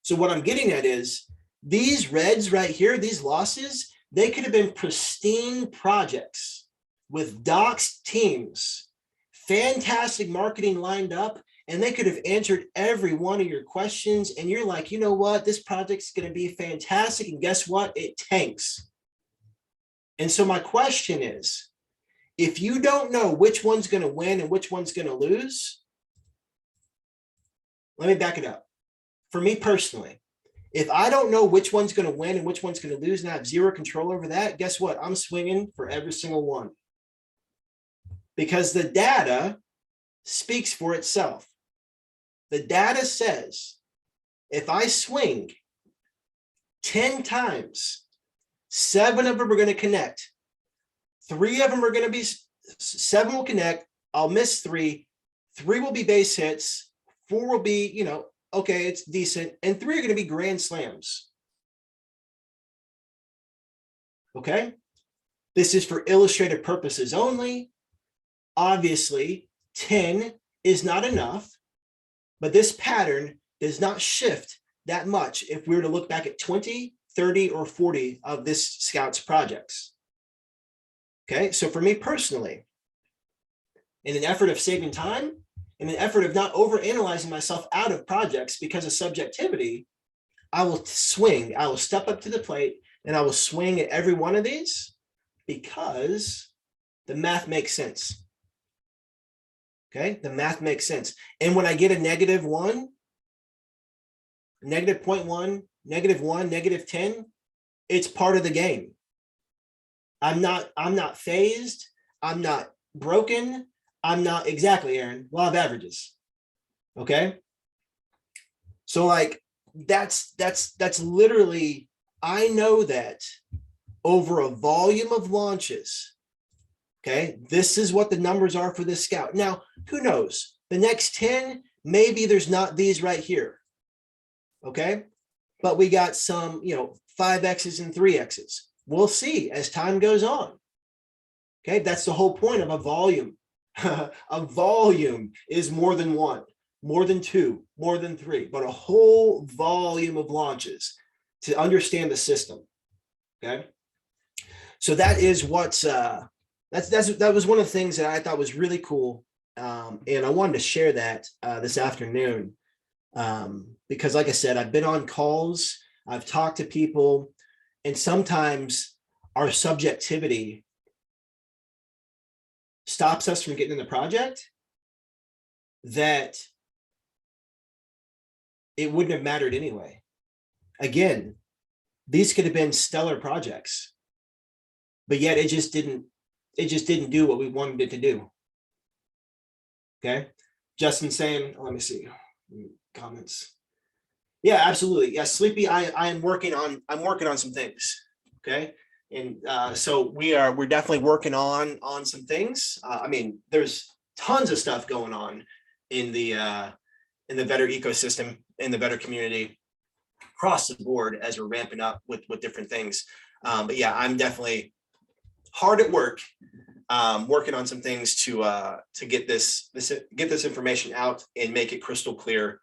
So what I'm getting at is these reds right here, these losses, they could have been pristine projects with docs teams, fantastic marketing lined up, and they could have answered every one of your questions. And you're like, you know what, this project's going to be fantastic. And guess what? It tanks. And so my question is, if you don't know which one's going to win and which one's going to lose, let me back it up. For me personally, if I don't know which one's going to win and which one's going to lose, and I have zero control over that, guess what? I'm swinging for every single one. Because the data speaks for itself. The data says, if I swing 10 times, 7 of them are going to connect. 3 of them are going to be, 7 will connect. I'll miss 3. 3 will be base hits. 4 will be, you know, okay, it's decent, and 3 are going to be grand slams. Okay, this is for illustrative purposes only. Obviously, 10 is not enough, but this pattern does not shift that much if we were to look back at 20, 30, or 40 of this Scout's projects. Okay, so for me personally, in an effort of saving time, in an effort of not overanalyzing myself out of projects because of subjectivity, I will swing, I will step up to the plate, and I will swing at every one of these because the math makes sense. Okay, the math makes sense. And when I get a -1, -0.1, -1, -10, it's part of the game. I'm not phased. I'm not broken. I'm not, exactly, Aaron, law of averages. Okay. So like that's literally, I know that over a volume of launches, okay, this is what the numbers are for this Scout. Now, who knows? The next 10, maybe there's not these right here. Okay. But we got some, you know, 5X's and 3X's. We'll see as time goes on. Okay. That's the whole point of a volume. A volume is more than 1, more than 2, more than 3, but a whole volume of launches to understand the system. Okay. So that is what's, that was one of the things that I thought was really cool. And I wanted to share that this afternoon. Because like I said, I've been on calls, I've talked to people, and sometimes our subjectivity stops us from getting in the project that it wouldn't have mattered anyway. Again, these could have been stellar projects, but yet it just didn't do what we wanted it to do. Okay. Justin saying, let me see comments. Yeah, absolutely. Yeah, Sleepy, I'm working on some things. Okay. And so we're definitely working on some things. I mean, there's tons of stuff going on in the Vetter ecosystem, in the Vetter community across the board as we're ramping up with different things. But yeah, I'm definitely hard at work, working on some things to get this information out and make it crystal clear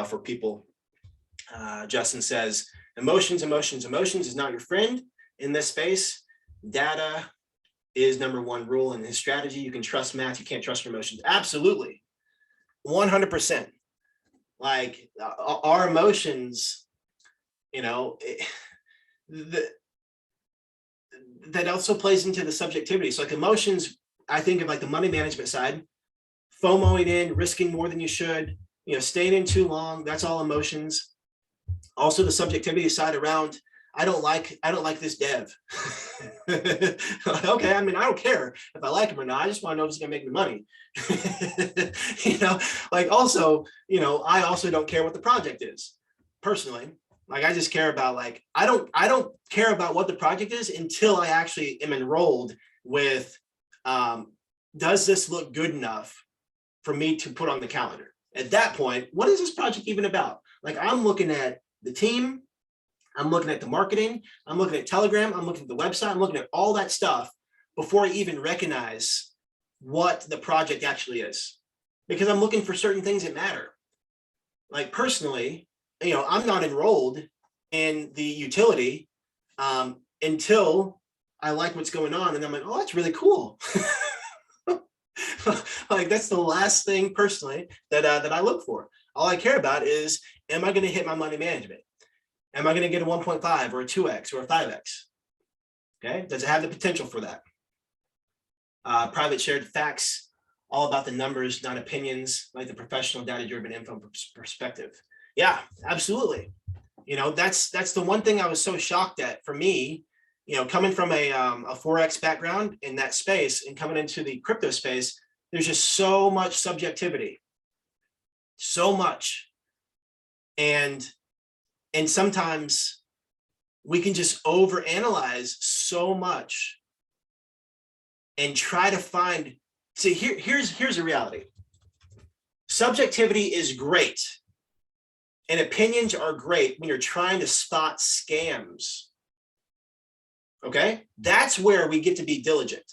for people. Justin says, emotions is not your friend in this space. Data is #1 rule in his strategy. You can trust math, you can't trust your emotions. Absolutely. 100%. Like our emotions, you know, that also plays into the subjectivity. So like emotions, I think of like the money management side, FOMOing in, risking more than you should, you know, staying in too long. That's all emotions. Also the subjectivity side around, I don't like this dev. Okay, I mean, I don't care if I like him or not. I just want to know if he's gonna make me money. You know, like also, you know, I also don't care what the project is personally. Like I just care about like, I don't care about what the project is until I actually am enrolled with, does this look good enough for me to put on the calendar? At that point, what is this project even about? Like I'm looking at the team, I'm looking at the marketing, I'm looking at Telegram, I'm looking at the website, I'm looking at all that stuff before I even recognize what the project actually is. Because I'm looking for certain things that matter. Like personally, you know, I'm not enrolled in the utility until I like what's going on. And I'm like, oh, that's really cool. Like that's the last thing personally that I look for. All I care about is, am I going to hit my money management? Am I going to get a 1.5 or a 2X or a 5X? Okay. Does it have the potential for that? Private shared facts, all about the numbers, not opinions, like the professional data-driven info perspective. Yeah, absolutely. You know, that's the one thing I was so shocked at for me, you know, coming from a Forex background in that space and coming into the crypto space, there's just so much subjectivity, so much. And sometimes we can just overanalyze so much and try to find, see, here's a reality. Subjectivity is great, and opinions are great when you're trying to spot scams. Okay, that's where we get to be diligent.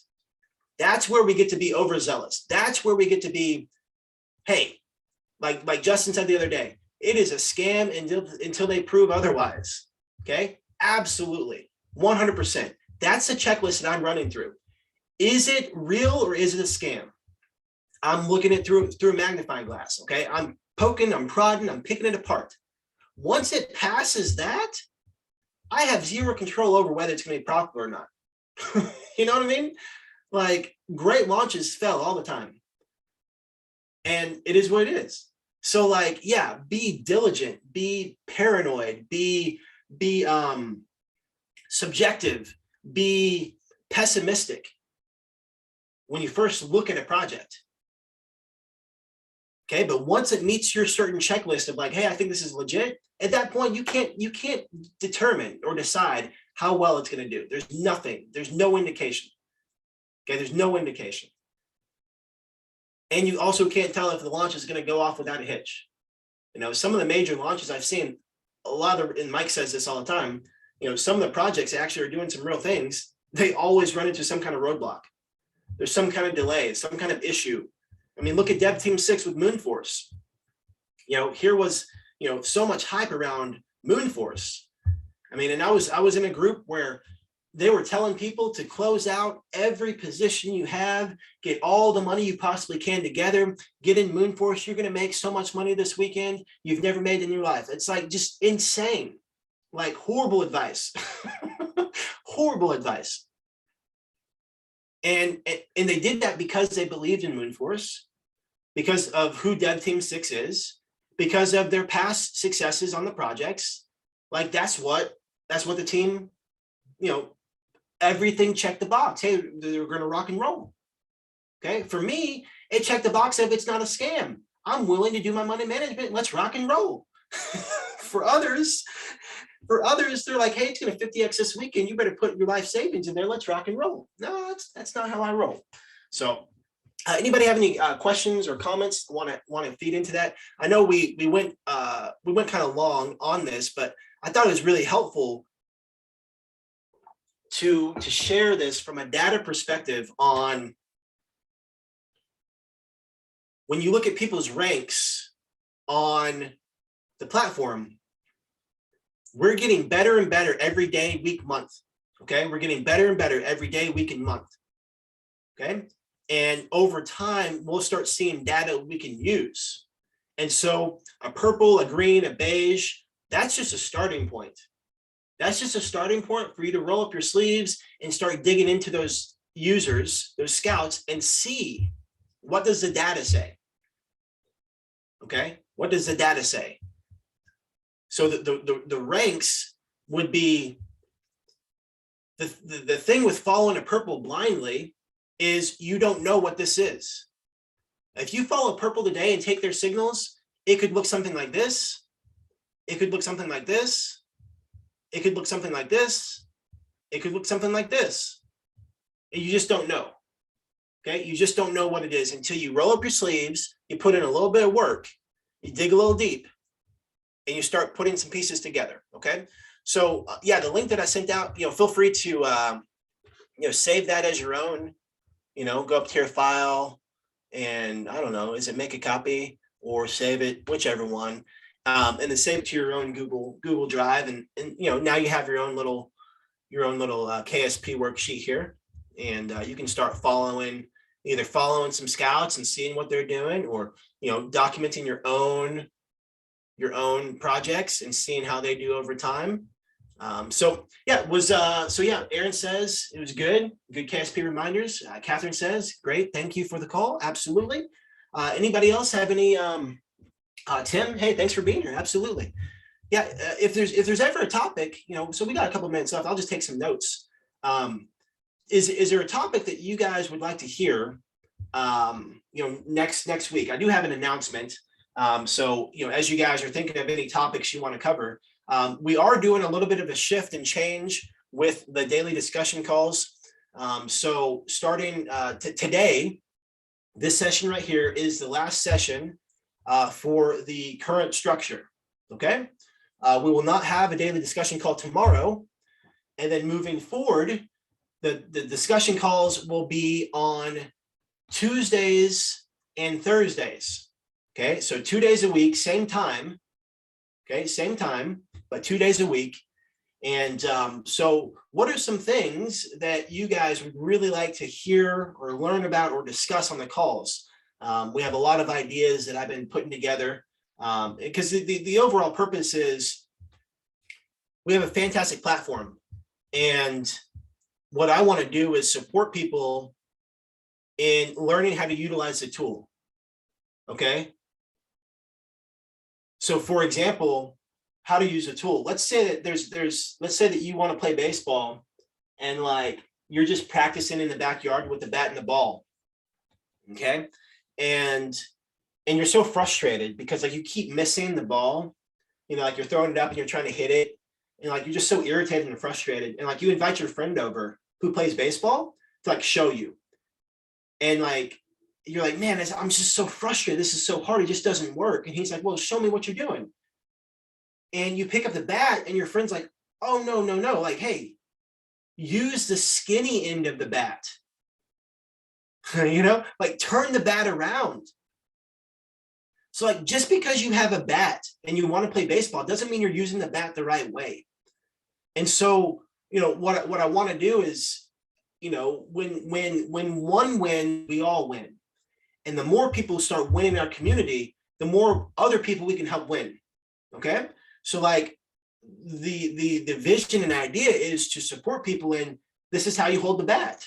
That's where we get to be overzealous. That's where we get to be, hey, like Justin said the other day, it is a scam until they prove otherwise. Okay, absolutely, 100%. That's the checklist that I'm running through. Is it real or is it a scam? I'm looking at through a magnifying glass. Okay, I'm poking, I'm prodding, I'm picking it apart. Once it passes that, I have zero control over whether it's going to be profitable or not. You know what I mean? Like, great launches fail all the time, and it is what it is. So, like, yeah, be diligent, be paranoid, be subjective, be pessimistic when you first look at a project. Okay, but once it meets your certain checklist of like, hey, I think this is legit, at that point you can't determine or decide how well it's going to do. There's nothing. There's no indication. Okay, there's no indication. And you also can't tell if the launch is going to go off without a hitch. You know, some of the major launches I've seen, a lot of, and Mike says this all the time, you know, some of the projects actually are doing some real things. They always run into some kind of roadblock. There's some kind of delay, some kind of issue. I mean, look at Dev Team 6 with Moonforce. You know, here was, you know, so much hype around Moonforce. I mean, and I was in a group where they were telling people to close out every position you have, get all the money you possibly can together, get in Moonforce. You're going to make so much money this weekend you've never made in your life. It's like just insane, like horrible advice, horrible advice. And they did that because they believed in Moonforce, because of who Dev Team 6 is, because of their past successes on the projects. Like that's what the team, you know, everything checked the box. Hey, they're going to rock and roll. Okay. For me, it checked the box of it's not a scam. I'm willing to do my money management. Let's rock and roll. For others, they're like, hey, it's going to 50x this weekend. You better put your life savings in there. Let's rock and roll. No, that's not how I roll. So anybody have any questions or comments want to feed into that? I know we went kind of long on this, but I thought it was really helpful to share this from a data perspective on when you look at people's ranks on the platform. We're getting better and better every day, week, month. Okay, we're getting better and better every day, week, and month. Okay, and over time we'll start seeing data we can use. And so a purple, a green, a beige, that's just a starting point. That's just a starting point for you to roll up your sleeves and start digging into those users, those scouts, and see, what does the data say? Okay, what does the data say? So the ranks would be, the thing with following a purple blindly is you don't know what this is. If you follow purple today and take their signals, it could look something like this. It could look something like this. It could look something like this. It could look something like this. And you just don't know. Okay, you just don't know what it is until you roll up your sleeves, you put in a little bit of work, you dig a little deep, and you start putting some pieces together. Okay, so yeah, the link that I sent out, you know, feel free to you know, save that as your own. You know, go up to your file, and I don't know, is it make a copy or save it, whichever one, and then save it to your own Google Drive, and you know, now you have your own little KSP worksheet here, and you can start following some scouts and seeing what they're doing, or you know, documenting your own projects and seeing how they do over time. So yeah, Aaron says it was good KSP reminders. Catherine says, great, thank you for the call. Absolutely. Anybody else have any? Tim, hey, thanks for being here. Absolutely. Yeah, if there's ever a topic, you know, so we got a couple of minutes left, I'll just take some notes. Is there a topic that you guys would like to hear, you know, next week? I do have an announcement. So, you know, as you guys are thinking of any topics you want to cover, we are doing a little bit of a shift and change with the daily discussion calls. So starting today, this session right here is the last session for the current structure, okay? We will not have a daily discussion call tomorrow. And then moving forward, the discussion calls will be on Tuesdays and Thursdays. Okay, so 2 days a week, same time. Okay, same time, but 2 days a week. And so what are some things that you guys would really like to hear or learn about or discuss on the calls? We have a lot of ideas that I've been putting together because the overall purpose is we have a fantastic platform. And what I want to do is support people in learning how to utilize the tool. Okay. So for example, how to use a tool. Let's say that let's say that you want to play baseball and like you're just practicing in the backyard with the bat and the ball. Okay. And you're so frustrated because like you keep missing the ball, you know, like you're throwing it up and you're trying to hit it. And like you're just so irritated and frustrated. And like you invite your friend over who plays baseball to like show you. And like you're like, man, I'm just so frustrated. This is so hard. It just doesn't work. And he's like, well, show me what you're doing. And you pick up the bat and your friend's like, oh, no. Like, hey, use the skinny end of the bat. You know, like turn the bat around. So like just because you have a bat and you want to play baseball doesn't mean you're using the bat the right way. And so, you know, what I want to do is, you know, when one win, we all win. And the more people start winning in our community, the more other people we can help win. Okay. So like the vision and idea is to support people in this is how you hold the bat.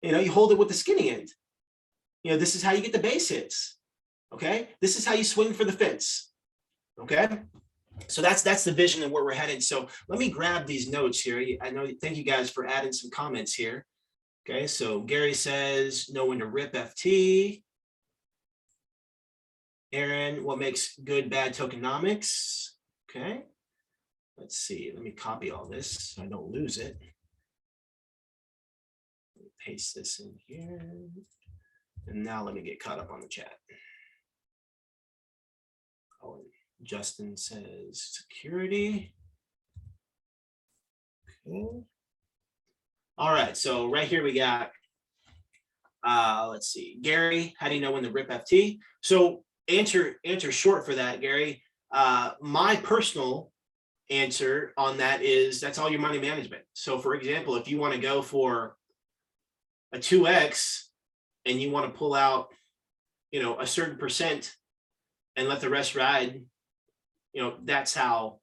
You know, you hold it with the skinny end. You know, this is how you get the base hits. Okay. This is how you swing for the fence. Okay. So that's the vision and where we're headed. So let me grab these notes here. I know, thank you guys for adding some comments here. Okay, so Gary says, know when to RIPFT. Aaron, what makes good, bad tokenomics? Okay, let's see. Let me copy all this so I don't lose it. Let me paste this in here. And now let me get caught up on the chat. Oh, Justin says security. Okay. All right, so right here we got, let's see, Gary, how do you know when to RIPFT? So answer short for that, Gary. My personal answer on that is that's all your money management. So for example, if you want to go for a 2X and you want to pull out, you know, a certain percent and let the rest ride, you know, that's how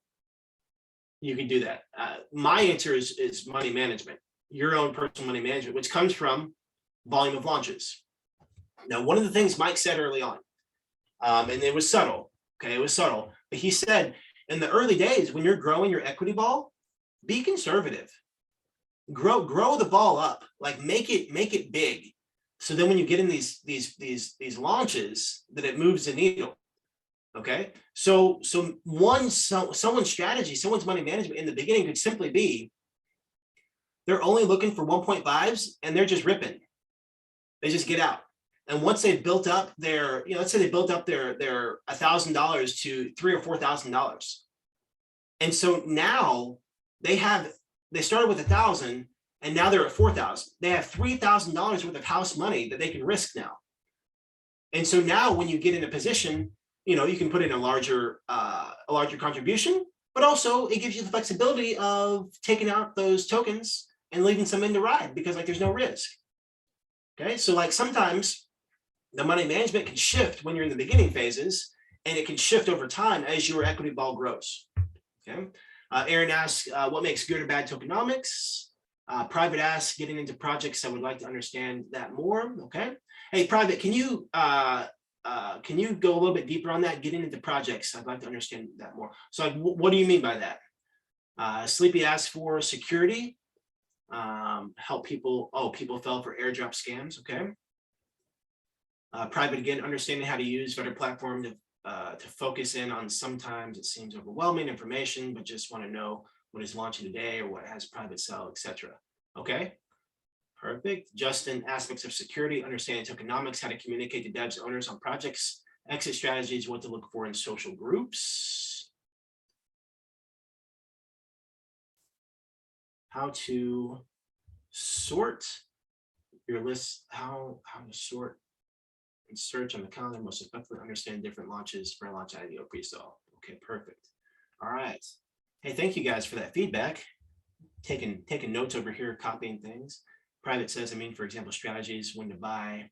you can do that. My answer is money management. Your own personal money management, which comes from volume of launches. Now, one of the things Mike said early on, and it was subtle, okay, it was subtle, but he said in the early days when you're growing your equity ball, be conservative, grow the ball up, like make it big. So then when you get in these launches, that it moves the needle. Okay, so someone's strategy, someone's money management in the beginning could simply be they're only looking for 1.5s and they're just ripping. They just get out. And once they've built up their, you know, let's say they built up their $1,000 to $3,000 or $4,000. And so now they started with 1,000 and now they're at 4,000. They have $3,000 worth of house money that they can risk now. And so now when you get in a position, you know, you can put in a larger contribution, but also it gives you the flexibility of taking out those tokens and leaving some in to ride because like there's no risk. Okay, so like sometimes the money management can shift when you're in the beginning phases, and it can shift over time as your equity ball grows. Okay, Aaron asks, what makes good or bad tokenomics? Private asks, getting into projects, I would like to understand that more. Okay, hey, Private, can you go a little bit deeper on that? Getting into projects, I'd like to understand that more. So like, what do you mean by that? Sleepy asks for security. Help people. Oh, people fell for airdrop scams. Okay. Private again, understanding how to use Vetter platform to focus in on sometimes it seems overwhelming information, but just want to know what is launching today or what has private sell, etc. Okay. Perfect. Justin, aspects of security, understanding tokenomics, how to communicate to devs, owners on projects Exit strategies, what to look for in social groups. How to sort your list, how to sort and search on the calendar most effectively, understand different launches for launch IDO pre-sale. Okay, perfect. All right. Hey, thank you guys for that feedback. Taking notes over here, copying things. Private says, I mean, for example, strategies, when to buy,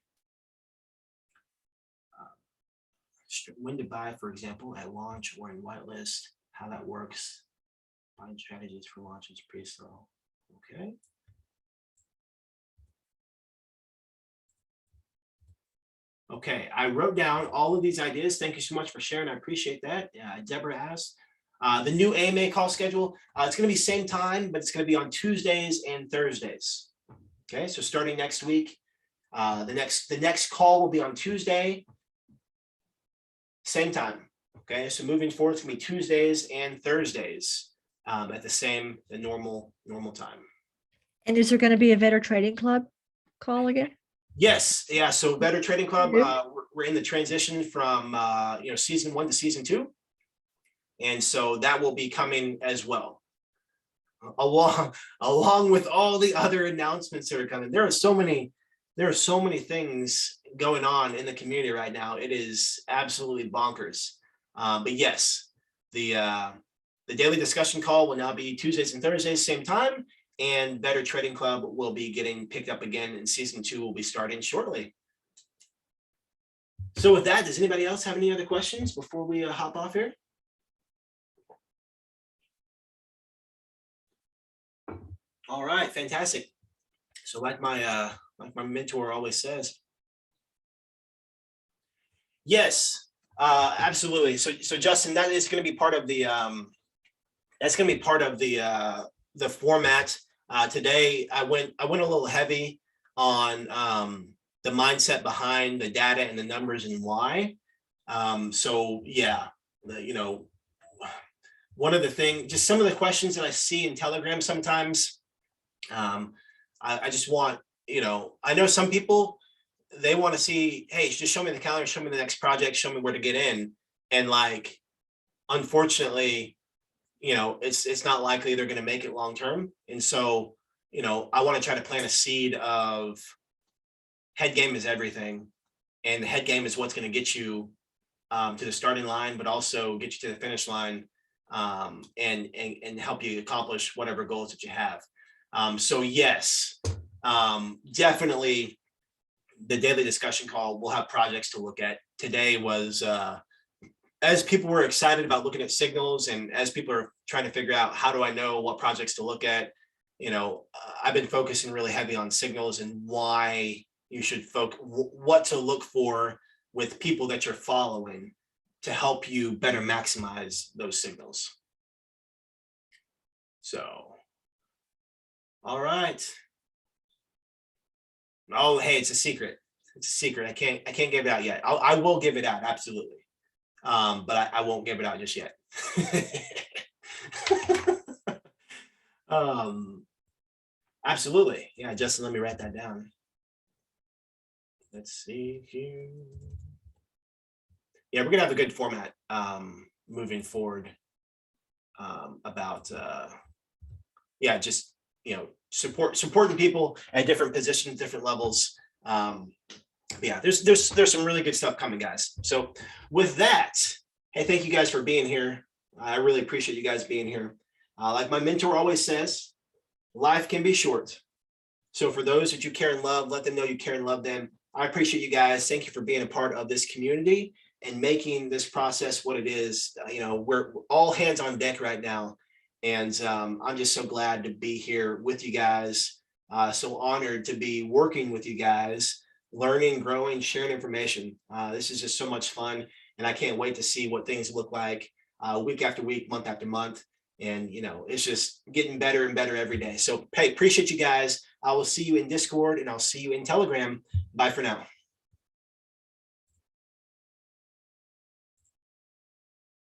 for example, at launch or in whitelist, how that works. Find strategies for launches pre-sale. Okay. Okay, I wrote down all of these ideas. Thank you so much for sharing. I appreciate that. Deborah asked. The new AMA call schedule, it's going to be same time, but it's going to be on Tuesdays and Thursdays. Okay, so starting next week, the next call will be on Tuesday, same time. Okay, so moving forward, it's going to be Tuesdays and Thursdays at the normal time. And is there going to be a Better Trading Club call again? Yes, yeah. So Better Trading Club, we're in the transition from season 1 to season 2, and so that will be coming as well, along with all the other announcements that are coming. There are so many things going on in the community right now. It is absolutely bonkers. But yes, the daily discussion call will now be Tuesdays and Thursdays, same time. And Better Trading Club will be getting picked up again, and season 2 will be starting shortly. So with that, does anybody else have any other questions before we hop off here? All right, fantastic. So like my mentor always says, yes, absolutely. So Justin, that is going to be part of the the format. Today I went a little heavy on the mindset behind the data and the numbers and why. So yeah, one of the things, just some of the questions that I see in Telegram sometimes, I just want, I know some people, they want to see, hey, just show me the calendar, show me the next project, show me where to get in. And like, unfortunately, it's not likely they're going to make it long term. And so, I want to try to plant a seed of head game is everything. And the head game is what's going to get you to the starting line, but also get you to the finish line and help you accomplish whatever goals that you have. So yes, definitely the daily discussion call will have projects to look at. Today was, as people were excited about looking at signals and as people are trying to figure out how do I know what projects to look at, I've been focusing really heavy on signals and why you should what to look for with people that you're following to help you better maximize those signals. So, all right. Oh, hey, it's a secret. It's a secret. I can't give it out yet. I will give it out, absolutely. But I won't give it out just yet. Absolutely. Yeah, Justin, let me write that down. Let's see here. Yeah, we're gonna have a good format moving forward about just supporting people at different positions, different levels. Yeah, there's some really good stuff coming, guys. So with that, hey, thank you guys for being here. I really appreciate you guys being here. Like my mentor always says, life can be short. So for those that you care and love, let them know you care and love them. I appreciate you guys. Thank you for being a part of this community and making this process what it is. We're all hands on deck right now. And I'm just so glad to be here with you guys. So honored to be working with you guys, learning, growing, sharing information. This is just so much fun. And I can't wait to see what things look like week after week, month after month. And, it's just getting better and better every day. So, hey, appreciate you guys. I will see you in Discord and I'll see you in Telegram. Bye for now.